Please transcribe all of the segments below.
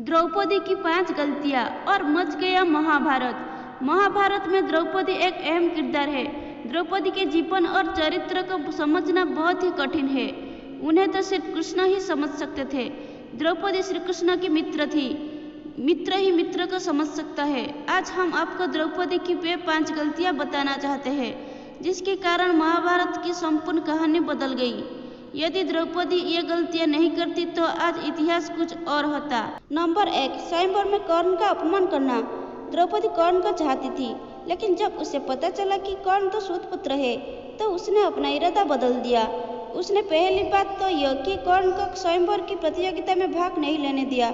द्रौपदी की 5 गलतियां और मच गया महाभारत। महाभारत में द्रौपदी एक अहम किरदार है। द्रौपदी के जीवन और चरित्र को समझना बहुत ही कठिन है। उन्हें तो श्री कृष्ण ही समझ सकते थे। द्रौपदी श्री कृष्ण की मित्र थी। मित्र ही मित्र को समझ सकता है। आज हम आपको द्रौपदी की वे 5 गलतियां बताना चाहते हैं जिसके कारण महाभारत की संपूर्ण कहानी बदल गई। यदि द्रौपदी ये गलतियां नहीं करती तो आज इतिहास कुछ और होता। नंबर 1, स्वयंवर में कर्ण का अपमान करना। द्रौपदी कर्ण को चाहती थी, लेकिन जब उसे पता चला कि कर्ण तो सूत पुत्र है तो उसने अपना इरादा बदल दिया। उसने पहली बात तो यह कि कर्ण को स्वयंवर की प्रतियोगिता में भाग नहीं लेने दिया,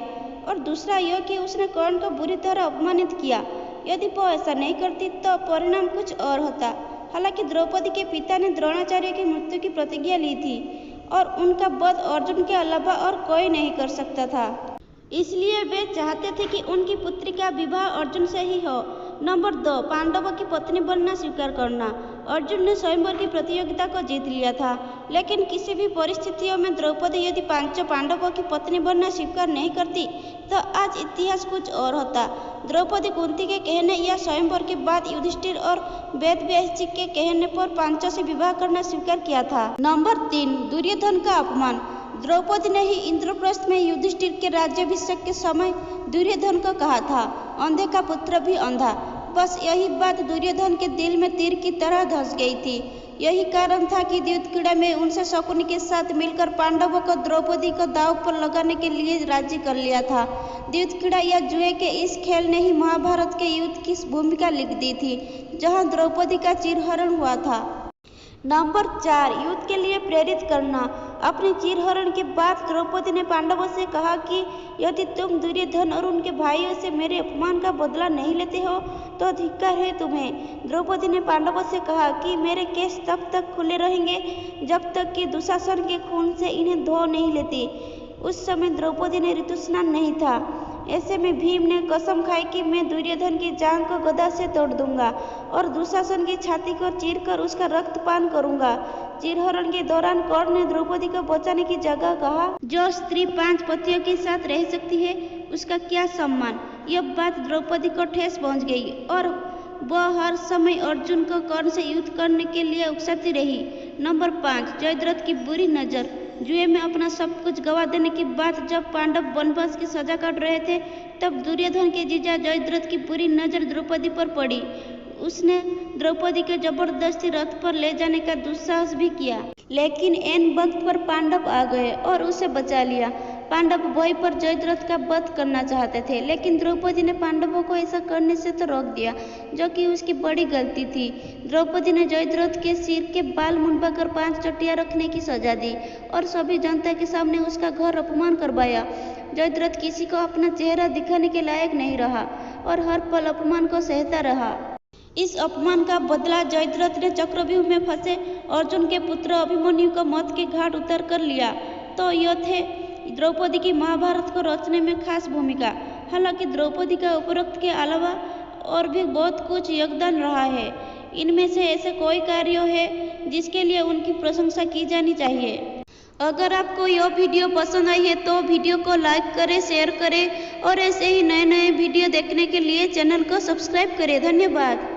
और दूसरा यह कि उसने कर्ण को बुरी तरह अपमानित किया। यदि वो ऐसा नहीं करती तो परिणाम कुछ और होता। हालांकि द्रौपदी के पिता ने द्रोणाचार्य की मृत्यु की प्रतिज्ञा ली थी और उनका वध अर्जुन के अलावा और कोई नहीं कर सकता था। इसलिए वे चाहते थे कि उनकी पुत्री का विवाह अर्जुन से ही हो। नंबर 2, पांडवों की पत्नी बनना स्वीकार करना। अर्जुन ने स्वयंवर की प्रतियोगिता को जीत लिया था, लेकिन किसी भी परिस्थितियों में द्रौपदी यदि 5 पांडवों की पत्नी बनना स्वीकार नहीं करती तो आज इतिहास कुछ और होता। द्रौपदी कुंती के कहने या स्वयंवर के बाद युधिष्ठिर और वेदव्यास के कहने पर 5 से विवाह करना स्वीकार किया था। नंबर 3, दुर्योधन का अपमान। द्रौपदी ने ही इंद्रप्रस्थ में युधिष्ठिर के राज्याभिषेक के समय दुर्योधन को कहा था, अंधे का पुत्र भी अंधा। बस यही बात दुर्योधन के दिल में तीर की तरह धंस गई थी। यही कारण था कि द्यूतक्रीड़ा में उनसे शकुनी के साथ मिलकर पांडवों को द्रौपदी को दांव पर लगाने के लिए राजी कर लिया था। द्यूतक्रीड़ा या जुए के इस खेल ने ही महाभारत के युद्ध की भूमिका लिख दी थी, जहां द्रौपदी का चीरहरण हुआ था। नंबर 4, युद्ध के लिए प्रेरित करना। अपने चीरहरण के बाद द्रौपदी ने पांडवों से कहा कि यदि तुम दुर्योधन और उनके भाइयों से मेरे अपमान का बदला नहीं लेते हो तो धिक्कार है तुम्हें। द्रौपदी ने पांडवों से कहा कि मेरे केस तब तक खुले रहेंगे जब तक कि दुशासन के खून से इन्हें धो नहीं लेती। उस समय द्रौपदी ने ऋतुस्नान नहीं था। ऐसे में भीम ने कसम खाई कि मैं दुर्योधन की जांघ को गदा से तोड़ दूंगा और दुशासन की छाती को चीरकर उसका रक्तपान करूंगा। चीरहरण के दौरान कर्ण ने द्रौपदी को बचाने की जगह कहा, जो स्त्री 5 पतियों के साथ रह सकती है उसका क्या सम्मान। यह बात द्रौपदी को ठेस पहुंच गई और वह हर समय अर्जुन को कर्ण से युद्ध करने के लिए उकसाती रही। नंबर 5, जयद्रथ की बुरी नजर। जुए में अपना सब कुछ गवा देने के बाद जब पांडव वनवास की सजा काट रहे थे तब दुर्योधन के जीजा जयद्रथ की बुरी नजर द्रौपदी पर पड़ी। उसने द्रौपदी को जबरदस्ती रथ पर ले जाने का दुस्साहस भी किया, लेकिन ऐन वक्त पर पांडव आ गए और उसे बचा लिया। पांडव भय पर जयद्रथ का वध करना चाहते थे, लेकिन द्रौपदी ने पांडवों को ऐसा करने से तो रोक दिया, जो कि उसकी बड़ी गलती थी। द्रौपदी ने जयद्रथ के सिर के बाल मुंडवाकर 5 चोटियां रखने की सजा दी और सभी जनता के सामने उसका घोर अपमान करवाया। जयद्रथ किसी को अपना चेहरा दिखाने के लायक नहीं रहा और हर पल अपमान को सहता रहा। इस अपमान का बदला जयद्रथ ने चक्रव्यूह में फंसे अर्जुन के पुत्र अभिमन्यु को मौत के घाट उतर कर लिया। तो यह थे द्रौपदी की महाभारत को रचने में खास भूमिका। हालांकि द्रौपदी का उपरोक्त के अलावा और भी बहुत कुछ योगदान रहा है। इनमें से ऐसे कोई कार्य है जिसके लिए उनकी प्रशंसा की जानी चाहिए। अगर आपको यह वीडियो पसंद आई है तो वीडियो को लाइक करें, शेयर करें और ऐसे ही नए नए वीडियो देखने के लिए चैनल को सब्सक्राइब करें। धन्यवाद।